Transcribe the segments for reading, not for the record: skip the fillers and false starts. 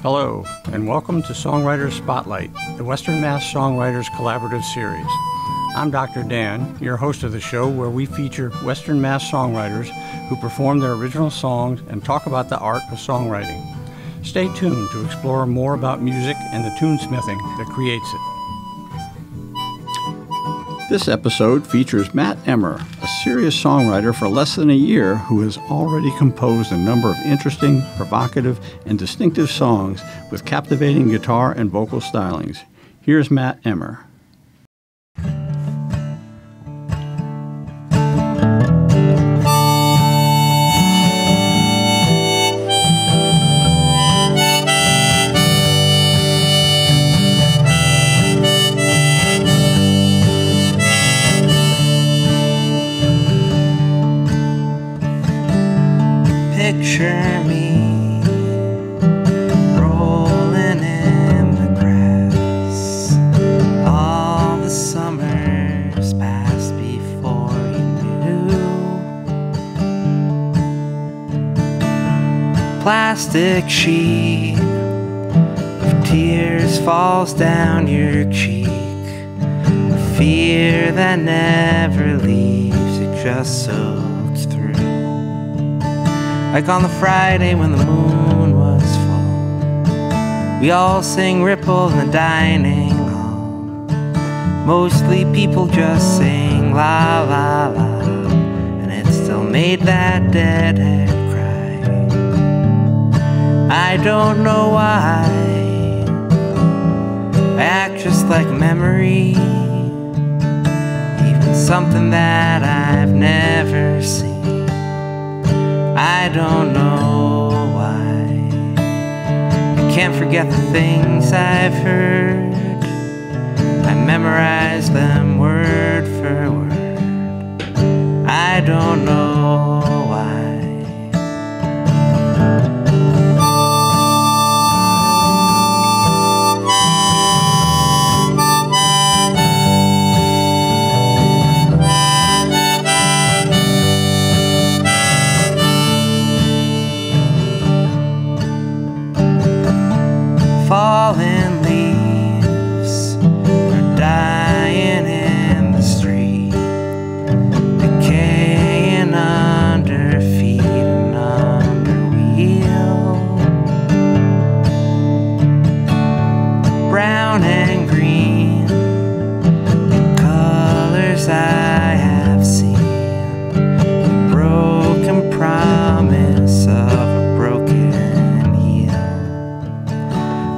Hello, and welcome to Songwriters Spotlight, the Western Mass Songwriters Collaborative Series. I'm Dr. Dan, your host of the show, where we feature Western Mass songwriters who perform their original songs and talk about the art of songwriting. Stay tuned to explore more about music and the tunesmithing that creates it. This episode features Matt Emmer, a serious songwriter for less than a year who has already composed a number of interesting, provocative, and distinctive songs with captivating guitar and vocal stylings. Here's Matt Emmer. Picture me rolling in the grass. All the summers passed before you knew. Plastic sheet of tears falls down your cheek. A fear that never leaves, it just soaks through. Like on the Friday when the moon was full, we all sang Ripple in the dining hall. Mostly people just sang la la la, and it still made that deadhead cry. I don't know why I act just like memory, even something that I've never seen. I don't know why I can't forget the things I've heard. I memorized them word for word. I don't know why. Fallen leaves are dying in the street, decaying under feet and under wheel. Brown and green, the colors I have seen, the broken promise of a broken heel.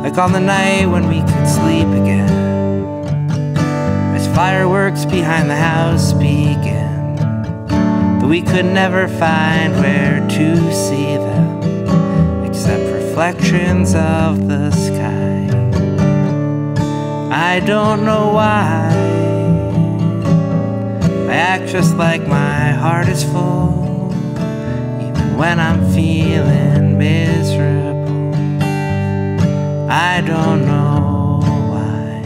Like on the night when we could sleep again, as fireworks behind the house begin, but we could never find where to see them, except reflections of the sky. I don't know why I act just like my heart is full, even when I'm feeling miserable. I don't know why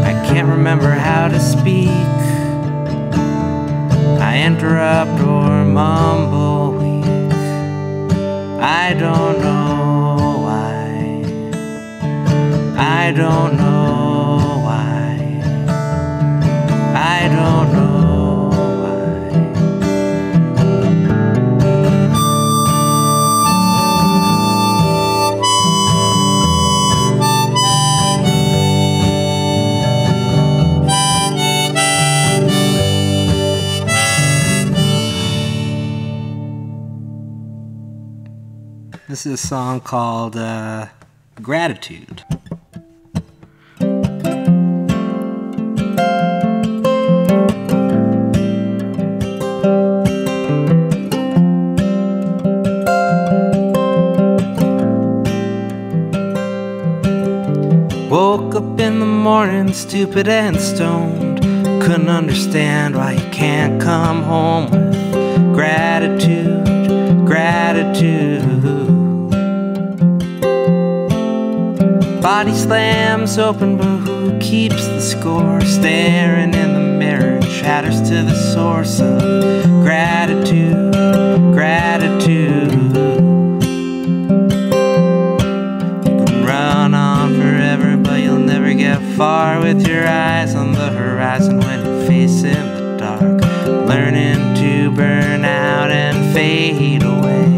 I can't remember how to speak. I interrupt or mumble weak. I don't know why. I don't know why. I don't know. This is a song called Gratitude. Woke up in the morning stupid and stoned, couldn't understand why you can't come home with gratitude, gratitude. Body slams open, but who keeps the score? Staring in the mirror, chatters to the source of gratitude, gratitude. far with your eyes on the horizon when you're facing the dark, learning to burn out and fade away.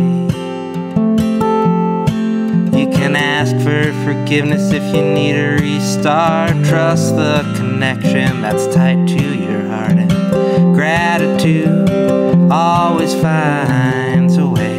You can ask for forgiveness if you need a restart. Trust the connection that's tied to your heart, and gratitude always finds a way.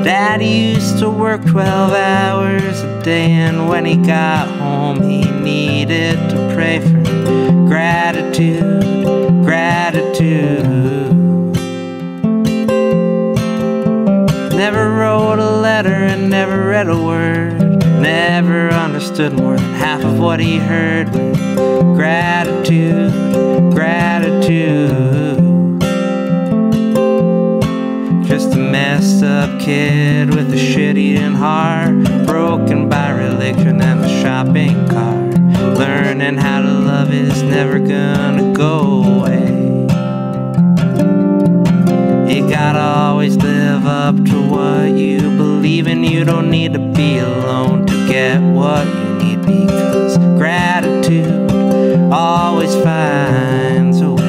Daddy used to work 12 hours a day, and when he got home he needed to pray for gratitude, gratitude. Never wrote a letter and never read a word, never understood more than half of what he heard. With gratitude, gratitude. Just a messed up kid with a shit-eating heart, broken by religion and the shopping cart. Learning how to love is never gonna go away. You gotta always live up to what you believe in. You don't need to be alone to get what you need, because gratitude always finds a way.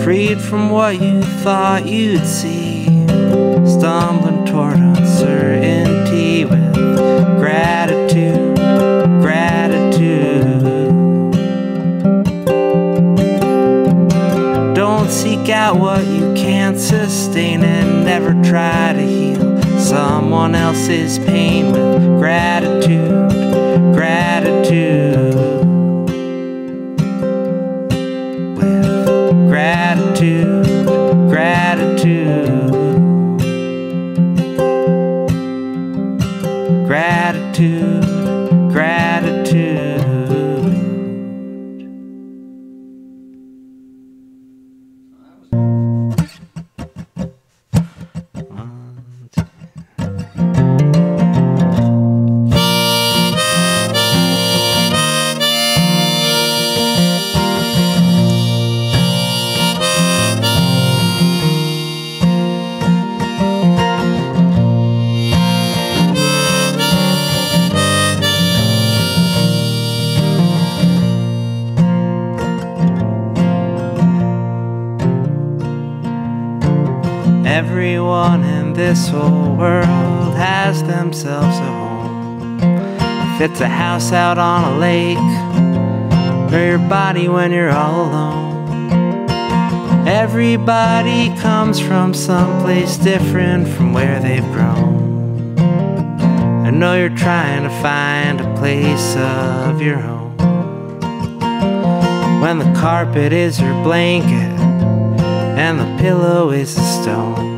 Freed from what you thought you'd see, stumbling toward uncertainty with gratitude, gratitude. Don't seek out what you can't sustain, and never try to heal someone else's pain with gratitude, gratitude. Gratitude, gratitude, gratitude, gratitude. Everyone in this whole world has themselves a home. If it's a house out on a lake, or your body when you're all alone, everybody comes from someplace different from where they've grown. I know you're trying to find a place of your own. When the carpet is your blanket and the pillow is a stone,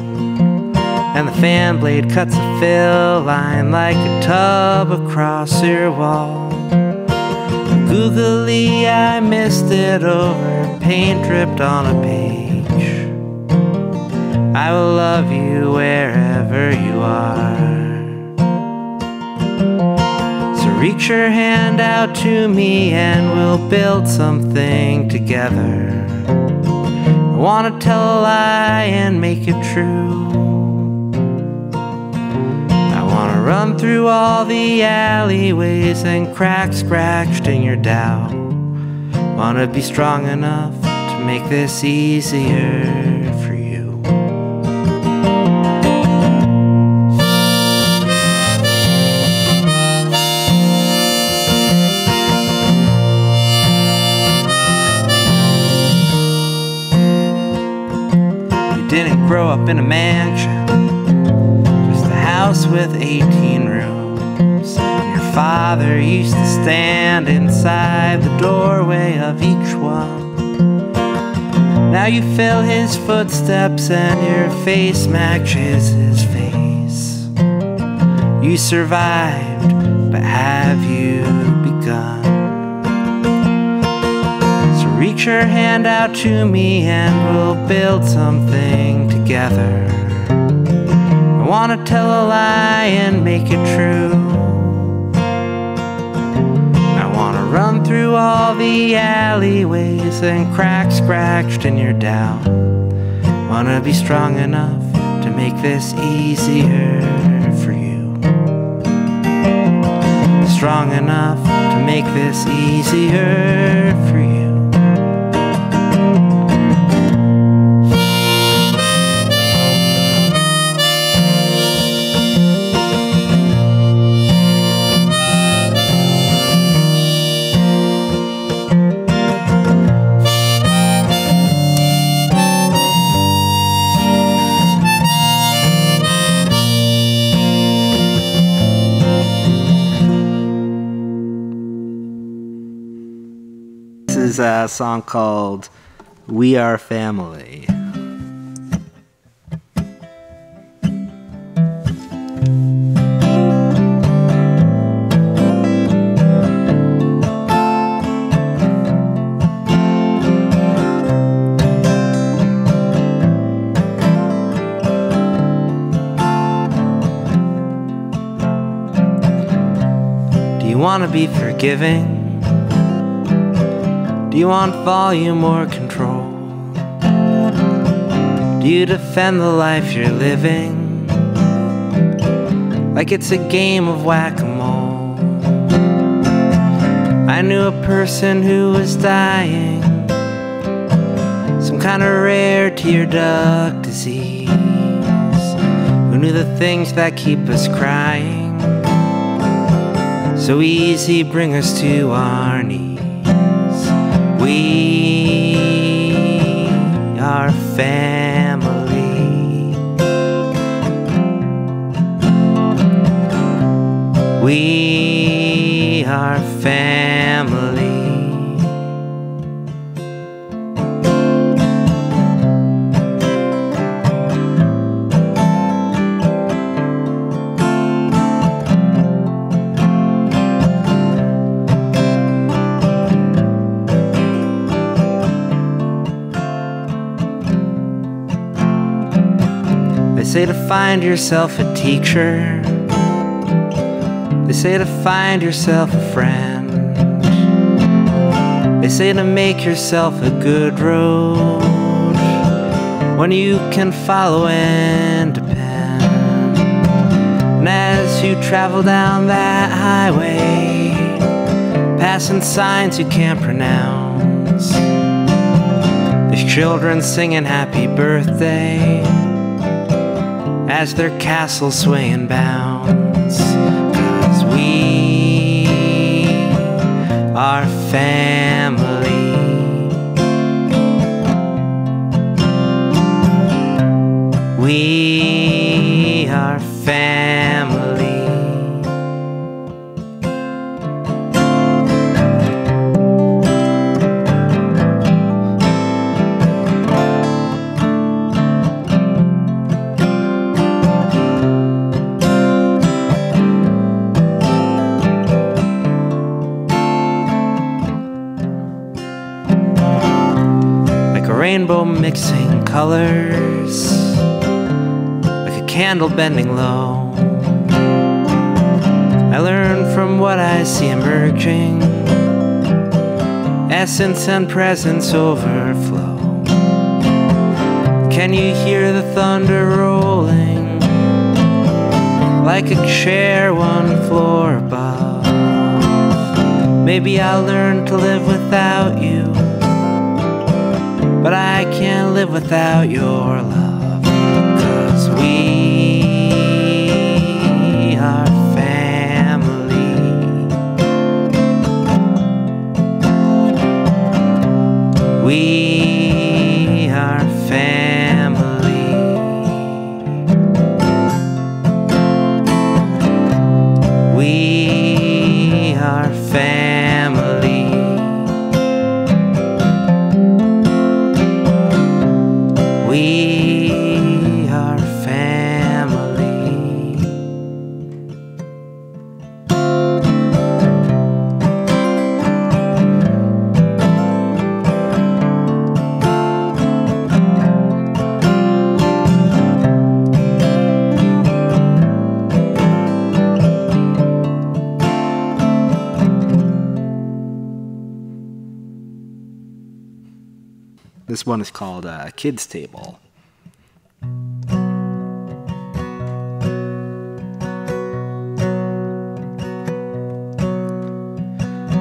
and the fan blade cuts a fill line like a tub across your wall. Googly, I missed it over paint dripped on a page. I will love you wherever you are. So reach your hand out to me and we'll build something together. I wanna tell a lie and make it true. I wanna run through all the alleyways and cracks scratched in your doubt. Wanna be strong enough to make this easier for you. Didn't grow up in a mansion, just a house with 18 rooms. Your father father used to stand inside the doorway of each one. Now you fill his footsteps and your face matches his face. You survived, but have you begun? So reach your hand out to me and we'll build something together. I wanna tell a lie and make it true. I wanna run through all the alleyways and cracks scratched in your doubt. Wanna be strong enough to make this easier for you. Strong enough to make this easier for you. This is a song called We Are Family. Do you want to be forgiving? Do you want volume or control? Do you defend the life you're living like it's a game of whack-a-mole? I knew a person who was dying, some kind of rare tear duct disease, who knew the things that keep us crying so easy bring us to our knees. We are family. We are family. They say to find yourself a teacher. They say to find yourself a friend. They say to make yourself a good road, one you can follow and depend. And as you travel down that highway, passing signs you can't pronounce, there's children singing happy birthday as their castles sway and bounce. 'Cause we are family. We are family. Rainbow mixing colors, like a candle bending low. I learn from what I see emerging, essence and presence overflow. Can you hear the thunder rolling, like a chair one floor above? Maybe I'll learn to live without you, but I can't live without your love. 'Cause we are family. We are family. We This one is called Kids Table.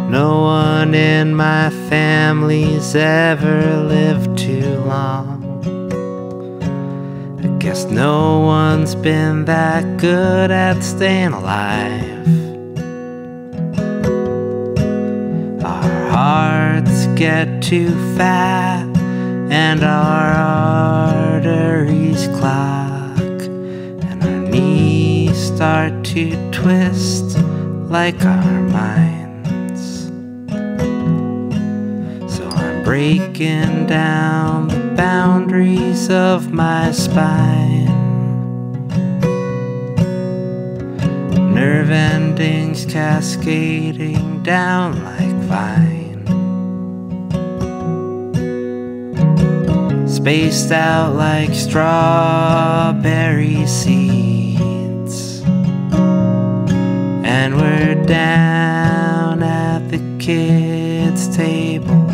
No one in my family's ever lived too long. I guess no one's been that good at staying alive. Our hearts get too fat and our arteries clog, and our knees start to twist like our minds. So I'm breaking down the boundaries of my spine. Nerve endings cascading down like vine. Spaced out like strawberry seeds. And we're down at the kids' table,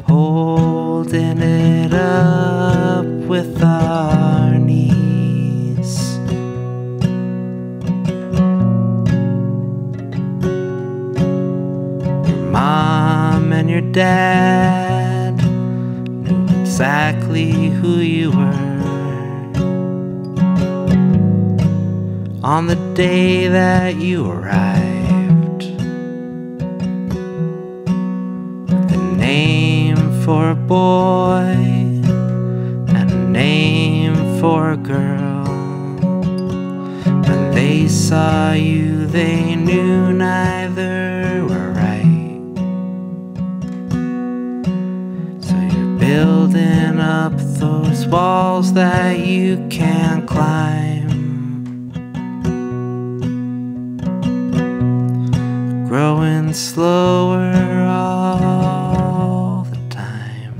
holding it up with our knees. Your mom and your dad knew exactly who you were on the day that you arrived, with a name for a boy and a name for a girl. When they saw you, they knew neither were right. So you're building up those walls that you can't climb, growing slower all the time,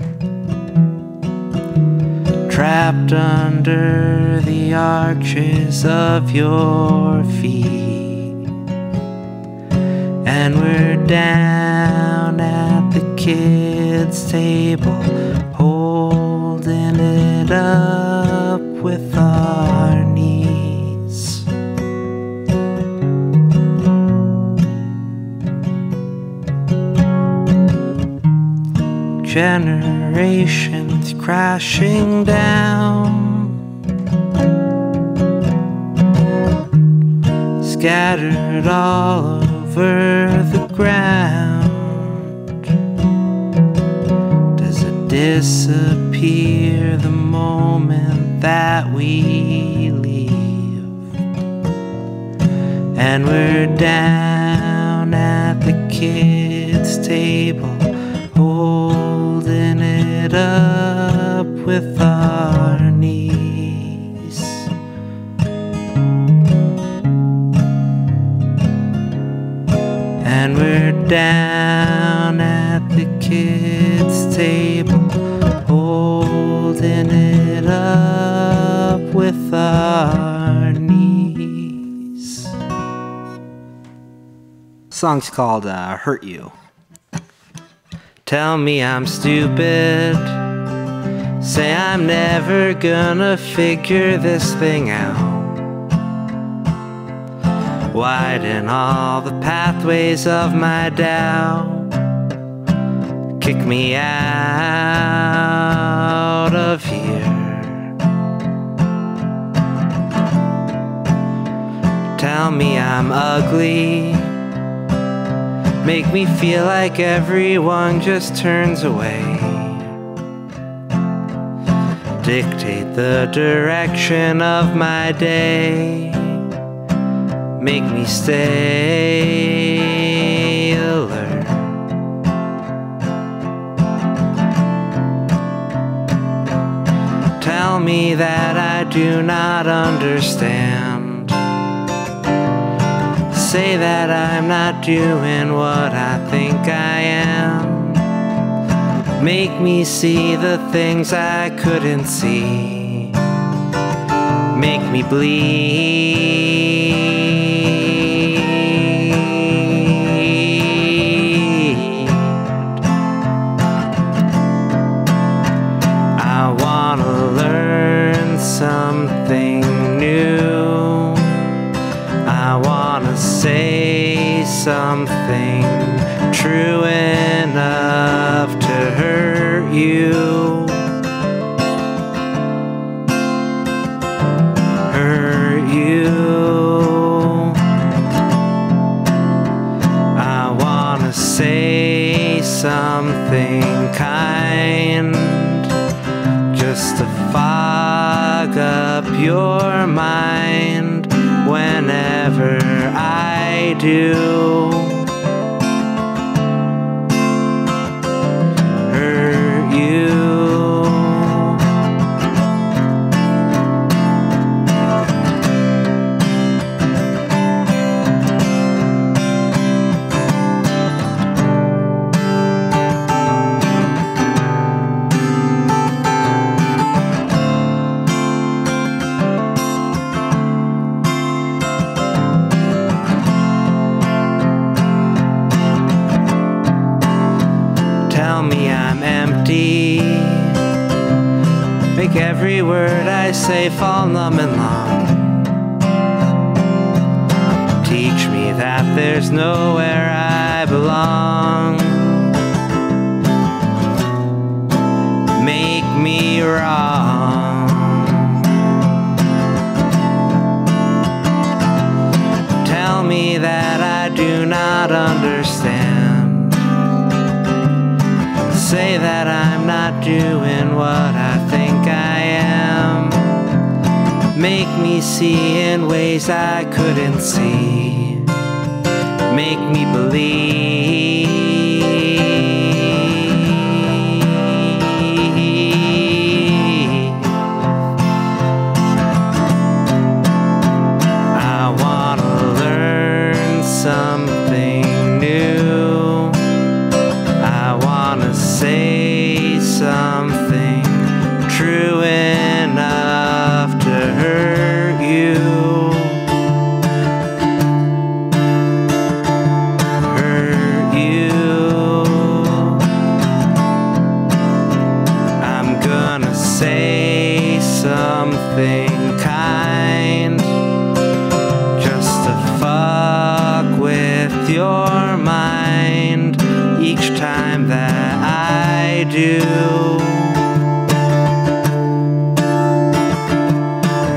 trapped under the arches of your feet. And we're down at the kids' table, holding it up with our knees. Generations crashing down, scattered all over the ground. Does it disappear the moment that we leave? And we're down at the kids' table, holding it up with our knees. And we're down at the kids' table, holding it up with our knees. The song's called Hurt You. Tell me I'm stupid, say I'm never gonna figure this thing out. Widen all the pathways of my doubt, kick me out of here. Tell me I'm ugly, make me feel like everyone just turns away. Dictate the direction of my day, make me stay alert. Tell me that I do not understand, say that I'm not doing what I think I am, make me see the things I couldn't see, make me bleed. something true enough to hurt you. Hurt you. I wanna say something kind, just to fog up your mind whenever I do. Hurt you. Tell me I'm empty, make every word I say fall numb and long. Teach me that there's nowhere I belong. Make me wrong. Tell me that I do not understand. Say that I'm not doing what I think I am. Make me see in ways I couldn't see. Make me believe. I wanna learn something new. I wanna say something true enough to hurt you. Hurt you. I'm gonna say something kind, just to fuck with your mind each time that I do.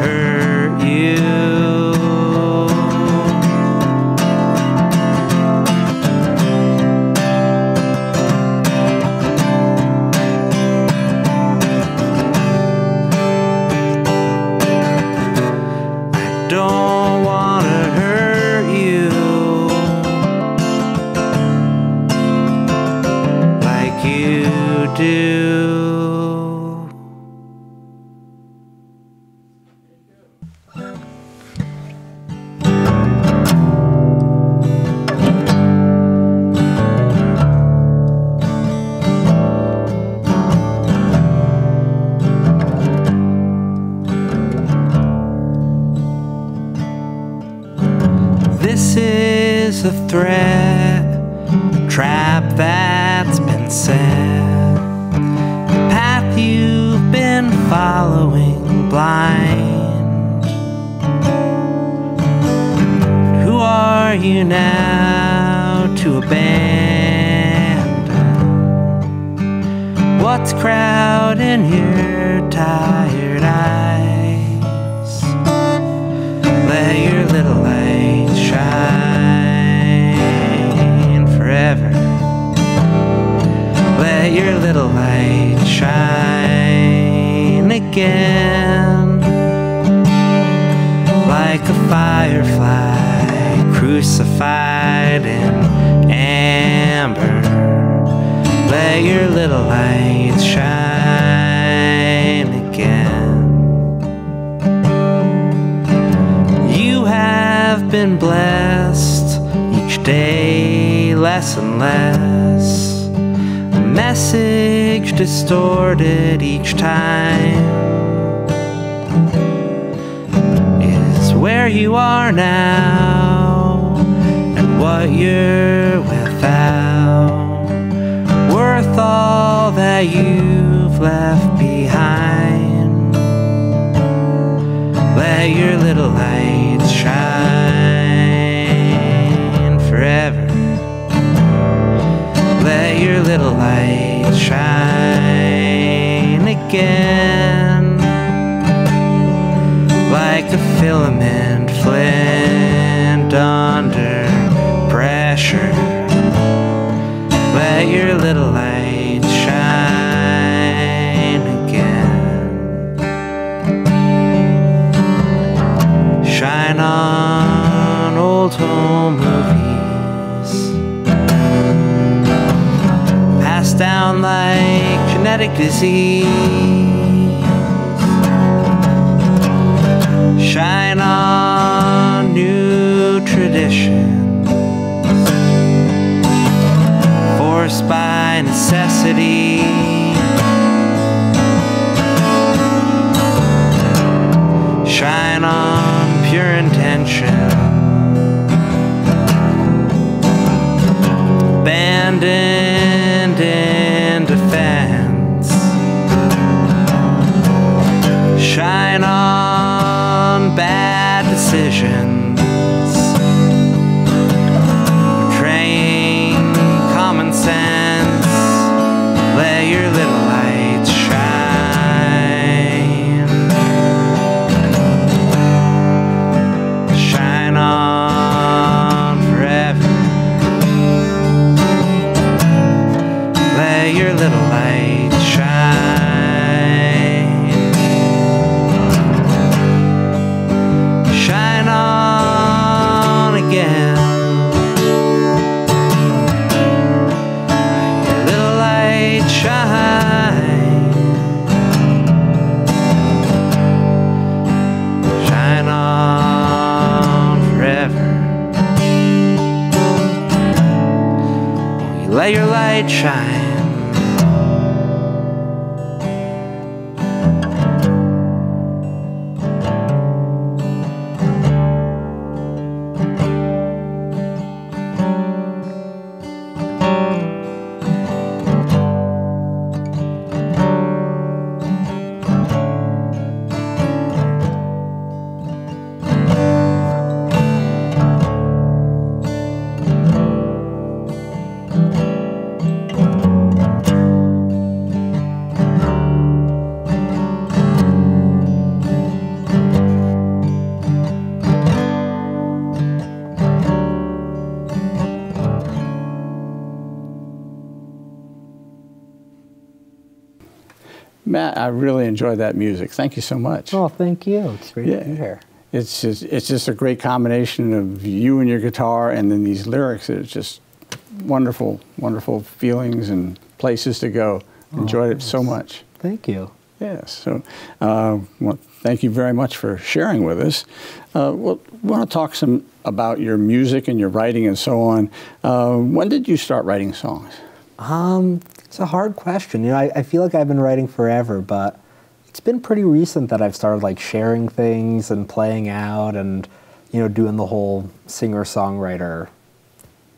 Hurt you. I don't wanna hurt you like you do. This is a threat, a trap that's been set, a path you've been following blind. Who are you now to abandon? What's crowding your tired eyes? Let your little light shine forever. Let your little light shine again. Like a firefly crucified in amber. Let your little light shine again. You have been blessed each day, less and less. A message distorted each time is where you are now and what you're without. Worth all that you've left behind. Let your little light shine forever. shine on old home movies, passed down like genetic disease. Shine on new traditions, forced by necessity. Shine on pure intention, abandoned in defense. Shine on bad decisions, betraying common sense. Let your little light shine. Shine on forever. Let your little light shine. Shine on again. Let your little light shine. Shine on forever. Won't you let your light shine? Matt, I really enjoyed that music. Thank you so much. Oh, thank you. It's great to be here. It's just a great combination of you and your guitar, and then these lyrics. It's just wonderful, wonderful feelings and places to go. Enjoyed it so much. Thank you. Yes. So, well, thank you very much for sharing with us. We want to talk some about your music and your writing and so on. When did you start writing songs? It's a hard question. You know, I feel like I've been writing forever, but it's been pretty recent that I've started like sharing things and playing out and, you know, doing the whole singer-songwriter,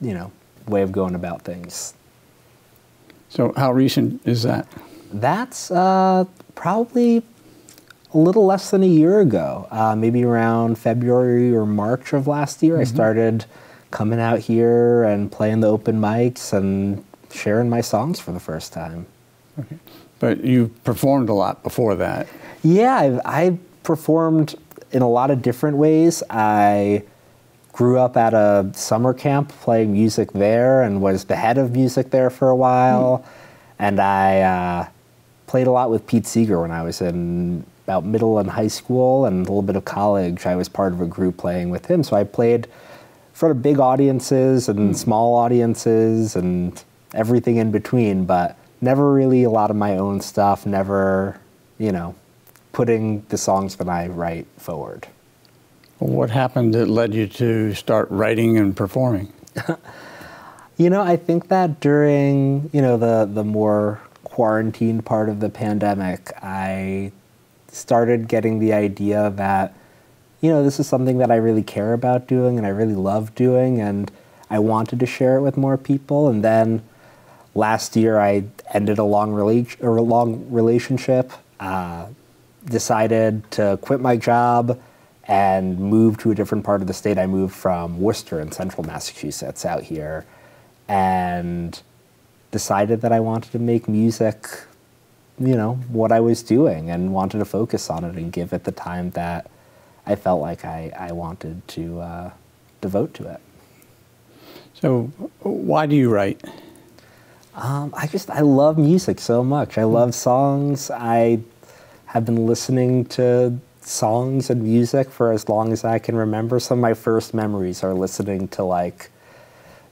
you know, way of going about things. So how recent is that? That's probably a little less than a year ago, maybe around February or March of last year. I started coming out here and playing the open mics and sharing my songs for the first time. Okay. But you performed a lot before that. Yeah, I performed in a lot of different ways. I grew up at a summer camp playing music there and was the head of music there for a while. And I played a lot with Pete Seeger when I was in about middle and high school and a little bit of college. I was part of a group playing with him. So I played in front of big audiences and small audiences and everything in between, but never really a lot of my own stuff, never, you know, putting the songs that I write forward. What happened that led you to start writing and performing? You know, I think that during, you know, the more quarantined part of the pandemic, I started getting the idea that, you know, this is something that I really care about doing and I really love doing, and I wanted to share it with more people. And then last year I ended a long relationship, decided to quit my job and move to a different part of the state. I moved from Worcester in central Massachusetts out here and decided that I wanted to make music, you know, what I was doing, and wanted to focus on it and give it the time that I felt like I wanted to devote to it. So why do you write? I love music so much. I love songs. I have been listening to songs and music for as long as I can remember. Some of my first memories are listening to, like,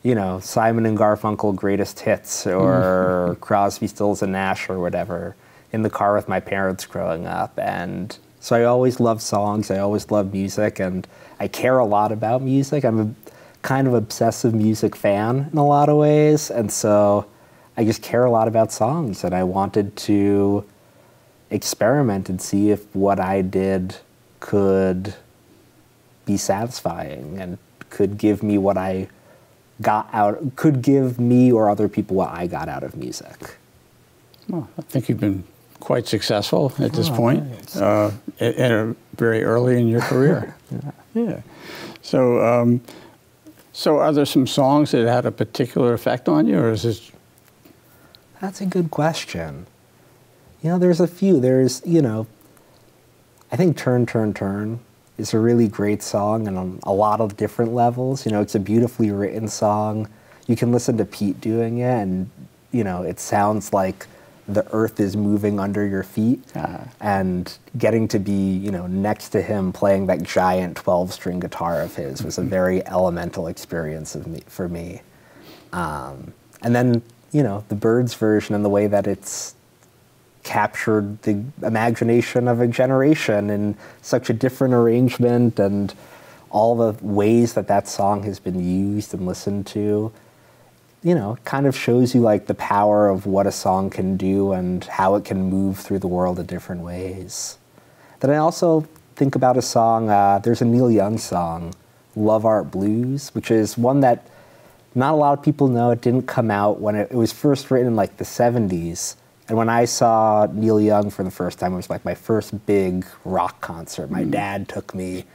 you know, Simon and Garfunkel Greatest Hits or Crosby, Stills and Nash or whatever in the car with my parents growing up. And so I always loved songs, I always loved music, and I care a lot about music. I'm a kind of obsessive music fan in a lot of ways, and so I just care a lot about songs, and I wanted to experiment and see if what I did could be satisfying and could give me what I got out, could give me or other people what I got out of music. Well, I think you've been quite successful at this point, very early in your career. Yeah. So, so are there some songs that had a particular effect on you, or is this? That's a good question. You know, there's a few. There's, you know, I think Turn, Turn, Turn is a really great song and on a lot of different levels. You know, it's a beautifully written song. You can listen to Pete doing it and, you know, it sounds like the earth is moving under your feet. And getting to be, you know, next to him playing that giant 12-string guitar of his was a very elemental experience for me. And then, you know, the Byrds version and the way that it's captured the imagination of a generation in such a different arrangement, and all the ways that that song has been used and listened to, you know, kind of shows you like the power of what a song can do and how it can move through the world in different ways. Then I also think about a song, there's a Neil Young song, Love Art Blues, which is one that not a lot of people know. It didn't come out when it was first written in like the 70s. And when I saw Neil Young for the first time, it was like my first big rock concert. My dad took me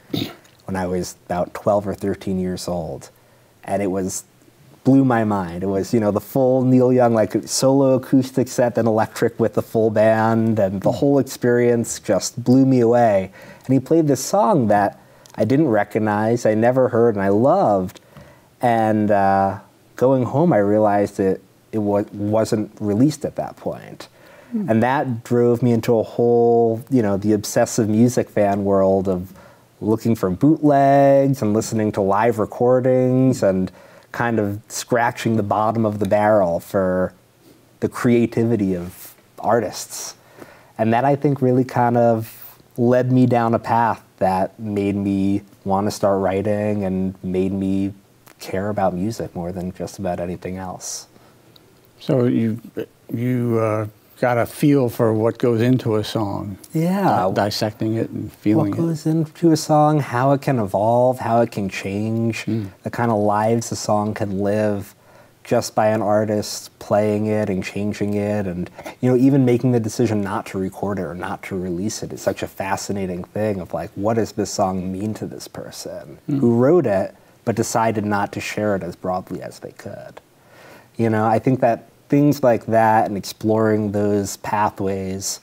when I was about 12 or 13 years old. And it was, blew my mind. It was, you know, the full Neil Young, like solo acoustic set, then electric with the full band. And the whole experience just blew me away. And he played this song that I didn't recognize, I never heard, and I loved. And going home, I realized it wasn't released at that point. And that drove me into a whole, you know, the obsessive music fan world of looking for bootlegs and listening to live recordings and kind of scratching the bottom of the barrel for the creativity of artists. And that, I think, really kind of led me down a path that made me want to start writing and made me care about music more than just about anything else. So you got a feel for what goes into a song. Yeah. Dissecting it and feeling it. What goes into a song, how it can evolve, how it can change, the kind of lives a song can live just by an artist playing it and changing it, and, you know, even making the decision not to record it or not to release it. It's such a fascinating thing of like, what does this song mean to this person who wrote it but decided not to share it as broadly as they could? You know, I think that things like that and exploring those pathways,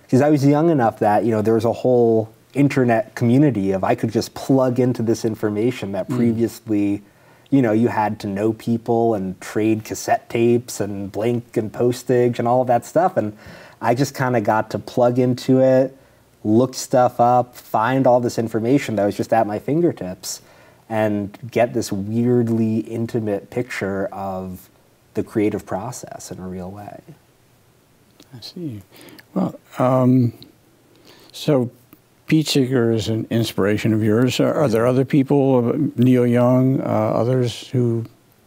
because I was young enough that, you know, there was a whole internet community of I could just plug into this information that previously, you know, you had to know people and trade cassette tapes and blank and postage and all of that stuff. And I just kind of got to plug into it, look stuff up, find all this information that was just at my fingertips, and get this weirdly intimate picture of the creative process in a real way. I see. Well, so Pete Seeger is an inspiration of yours. Are there other people, Neil Young, others who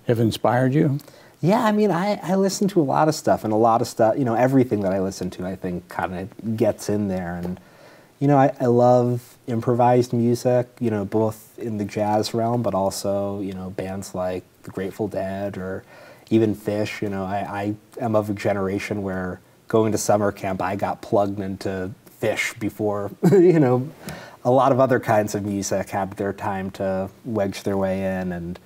have inspired you? Yeah, I mean, I listen to a lot of stuff, and a lot of stuff, you know, everything that I listen to, I think, kind of gets in there. And, you know, I love improvised music, you know, both in the jazz realm, but also, you know, bands like the Grateful Dead or even Fish. You know, I am of a generation where going to summer camp, I got plugged into Fish before, you know, a lot of other kinds of music had their time to wedge their way in. And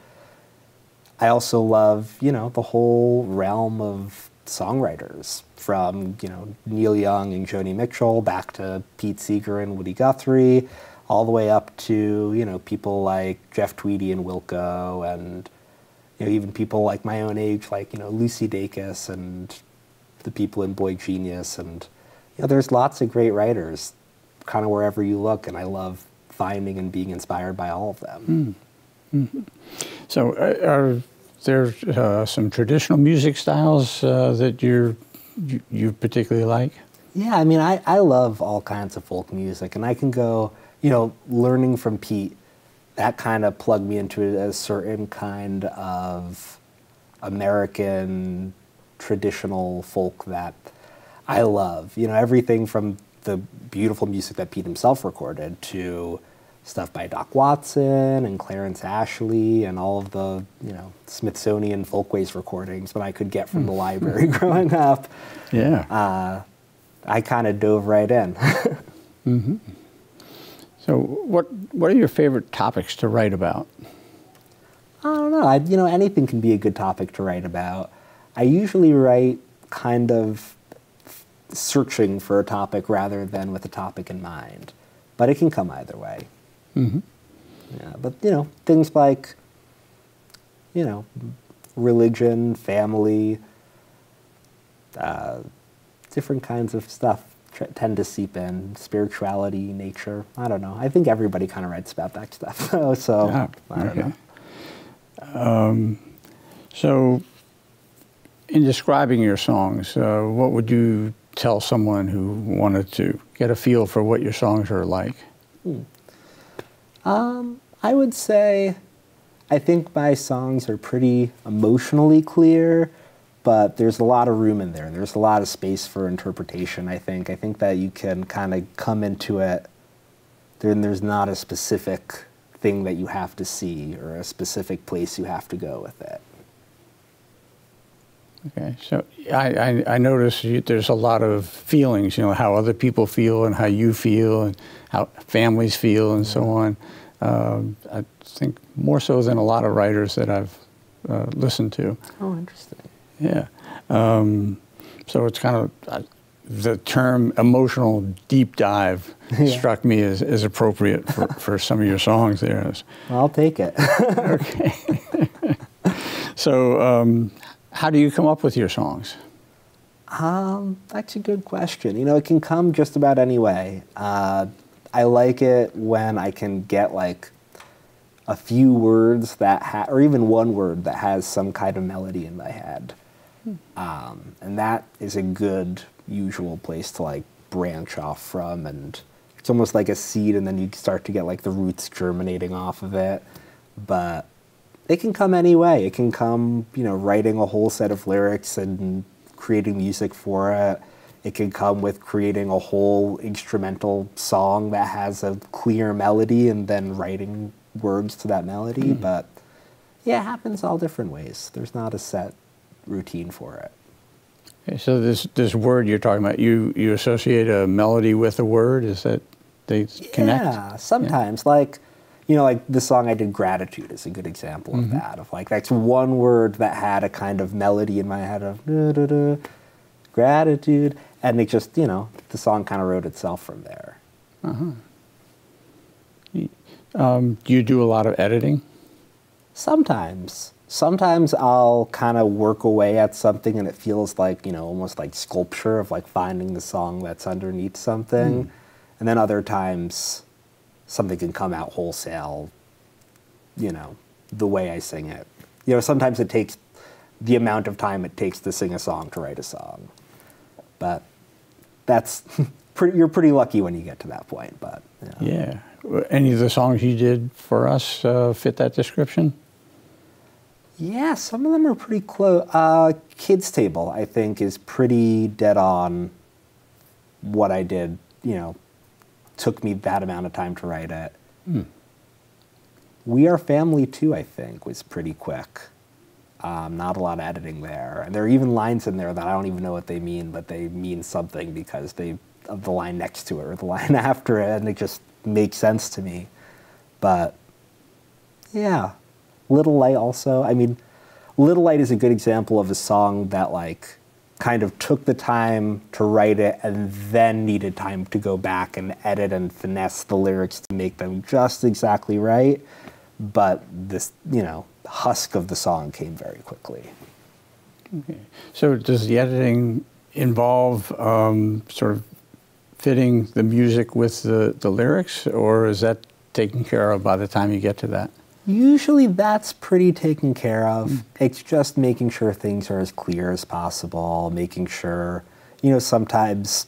I also love, you know, the whole realm of songwriters, from, you know, Neil Young and Joni Mitchell back to Pete Seeger and Woody Guthrie, all the way up to, you know, people like Jeff Tweedy and Wilco, and, you know, even people like my own age, like, you know, Lucy Dacus and the people in Boy Genius. And, you know, there's lots of great writers kind of wherever you look, and I love finding and being inspired by all of them. So are there some traditional music styles that you particularly like? Yeah, I mean, I love all kinds of folk music, and I can go, you know, learning from Pete, that kind of plugged me into a certain kind of American traditional folk that I love. You know, everything from the beautiful music that Pete himself recorded to stuff by Doc Watson and Clarence Ashley and all of the, you know, Smithsonian Folkways recordings that I could get from the library growing up. Yeah. I kind of dove right in. So what are your favorite topics to write about? I don't know. You know, anything can be a good topic to write about. I usually write kind of searching for a topic rather than with a topic in mind. But it can come either way. Yeah, but, you know, things like, you know, religion, family, different kinds of stuff tend to seep in. Spirituality, nature, I don't know. I think everybody kind of writes about that stuff, so I don't know. So in describing your songs, what would you tell someone who wanted to get a feel for what your songs are like? I would say I think my songs are pretty emotionally clear, but there's a lot of room in there. There's a lot of space for interpretation, I think. I think that you can kind of come into it, then there's not a specific thing that you have to see or a specific place you have to go with it. Okay, so I notice there's a lot of feelings, you know, how other people feel and how you feel and how families feel and so on. I think more so than a lot of writers that I've listened to. Oh, interesting. Yeah. So it's kind of, the term emotional deep dive struck me as appropriate for some of your songs there. I'll take it. Okay. So how do you come up with your songs? That's a good question. You know, it can come just about any way. I like it when I can get like a few words that or even one word that has some kind of melody in my head. And that is a good usual place to like branch off from, and it's almost like a seed and then you start to get like the roots germinating off of it. But it can come any way. It can come, you know, writing a whole set of lyrics and creating music for it. It can come with creating a whole instrumental song that has a clear melody and then writing words to that melody. But yeah, it happens all different ways. There's not a set routine for it. Okay, so this word you're talking about, you associate a melody with a word? Is that they connect? Yeah, sometimes. Yeah. Like, you know, like the song I did, Gratitude, is a good example of that. Of like, that's one word that had a kind of melody in my head of da-da-da, gratitude, and it just, you know, the song kind of wrote itself from there. Do you do a lot of editing? Sometimes. Sometimes I'll kind of work away at something and it feels like, you know, almost like sculpture of like finding the song that's underneath something. And then other times something can come out wholesale, you know, the way I sing it. You know, sometimes it takes the amount of time it takes to sing a song to write a song. But that's, you're pretty lucky when you get to that point, but. You know. Yeah. Any of the songs you did for us fit that description? Yeah, some of them are pretty close. Kids Table, I think, is pretty dead on what I did, you know, took me that amount of time to write it. We Are Family Too, I think, was pretty quick. Not a lot of editing there. And there are even lines in there that I don't even know what they mean, but they mean something because of the line next to it or the line after it, and it just makes sense to me. But, yeah. Little Light also, I mean, Little Light is a good example of a song that like kind of took the time to write it and then needed time to go back and edit and finesse the lyrics to make them just exactly right. But this, you know, husk of the song came very quickly. Okay. So does the editing involve sort of fitting the music with the lyrics, or is that taken care of by the time you get to that? Usually that's pretty taken care of. It's just making sure things are as clear as possible, making sure, sometimes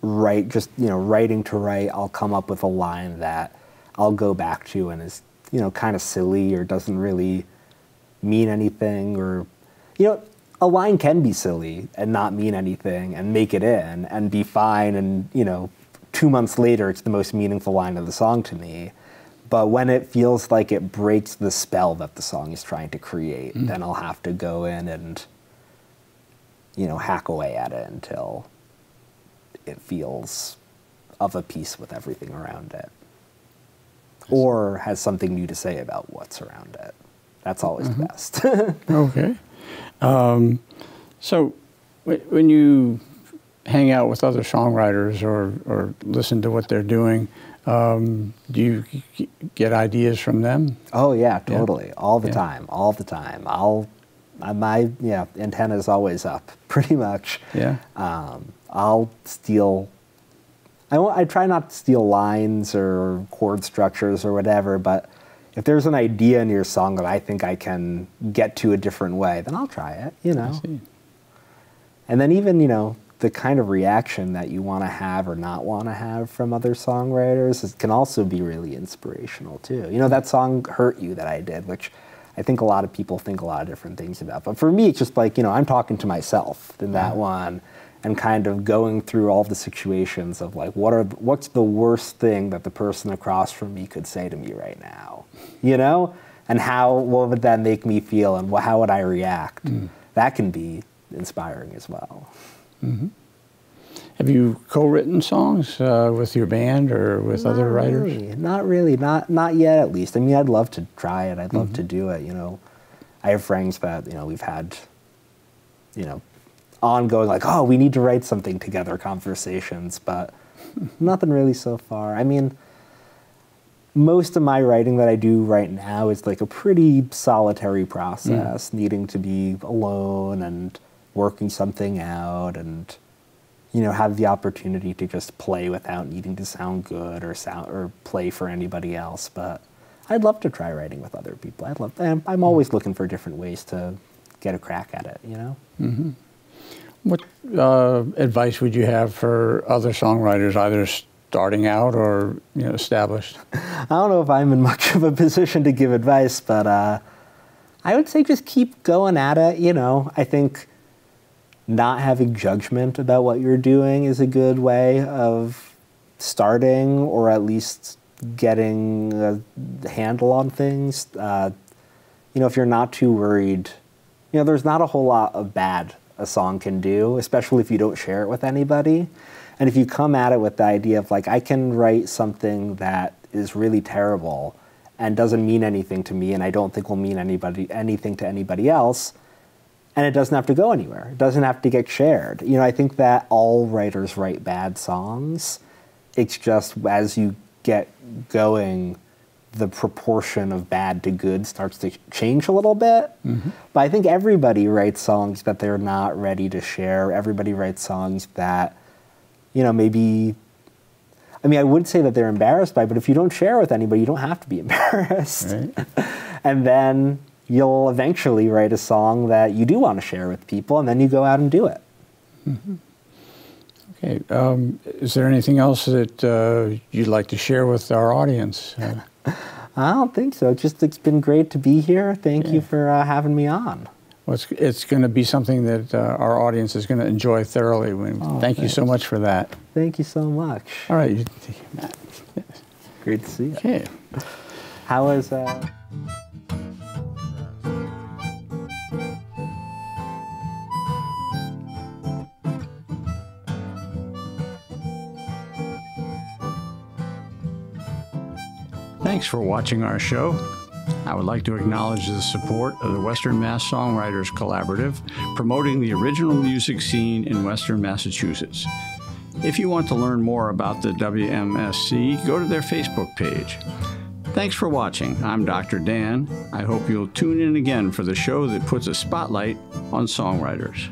writing to write, I'll come up with a line that I'll go back to and is, kind of silly or doesn't really mean anything, or, a line can be silly and not mean anything and make it in and be fine, and, 2 months later it's the most meaningful line of the song to me. But when it feels like it breaks the spell that the song is trying to create, then I'll have to go in and, hack away at it until it feels of a piece with everything around it. Or has something new to say about what's around it. That's always the best. Okay. So when you hang out with other songwriters or listen to what they're doing, do you get ideas from them? Oh yeah, totally. All the time. My antenna's always up, pretty much. Yeah. I'll steal. I try not to steal lines or chord structures or whatever, but if there's an idea in your song that I think I can get to a different way, then I'll try it. I see. And then even the kind of reaction that you want to have or not want to have from other songwriters can also be really inspirational too. That song "Hurt You" that I did, which I think a lot of people think a lot of different things about. But for me, it's just like, I'm talking to myself in that one and kind of going through all the situations of like, what's the worst thing that the person across from me could say to me right now? And what would that make me feel, and how would I react? That can be inspiring as well. Mm-hmm. Have you co-written songs with your band or with other writers? Not really. Not yet, at least. I mean, I'd love to try it. I'd love to do it. I have friends that we've had, ongoing like, oh, we need to write something together conversations, but nothing really so far. I mean, most of my writing that I do right now is like a pretty solitary process, needing to be alone and working something out, and have the opportunity to just play without needing to sound good or play for anybody else. But I'd love to try writing with other people. I'm always looking for different ways to get a crack at it. Mm-hmm. What advice would you have for other songwriters, either starting out or established? I don't know if I'm in much of a position to give advice, but I would say just keep going at it. I think not having judgment about what you're doing is a good way of starting, or at least getting a handle on things. If you're not too worried, there's not a whole lot of bad a song can do, especially if you don't share it with anybody. And if you come at it with the idea of like, I can write something that is really terrible and doesn't mean anything to me, and I don't think will mean anything to anybody else, and it doesn't have to go anywhere. It doesn't have to get shared. I think that all writers write bad songs. It's just as you get going, the proportion of bad to good starts to change a little bit. But I think everybody writes songs that they're not ready to share. Everybody writes songs that, maybe, I would say that they're embarrassed by, but if you don't share with anybody, you don't have to be embarrassed. Right. And then you'll eventually write a song that you do want to share with people, and then you go out and do it. Okay. Is there anything else that you'd like to share with our audience? I don't think so. It's been great to be here. Thank you for having me on. Well, it's going to be something that our audience is going to enjoy thoroughly. Thank you so much for that. Thank you so much. All right, Matt. Great to see you. Okay. How was... Thanks for watching our show. I would like to acknowledge the support of the Western Mass Songwriters Collaborative, promoting the original music scene in Western Massachusetts. If you want to learn more about the WMSC, go to their Facebook page. Thanks for watching. I'm Dr. Dan. I hope you'll tune in again for the show that puts a spotlight on songwriters.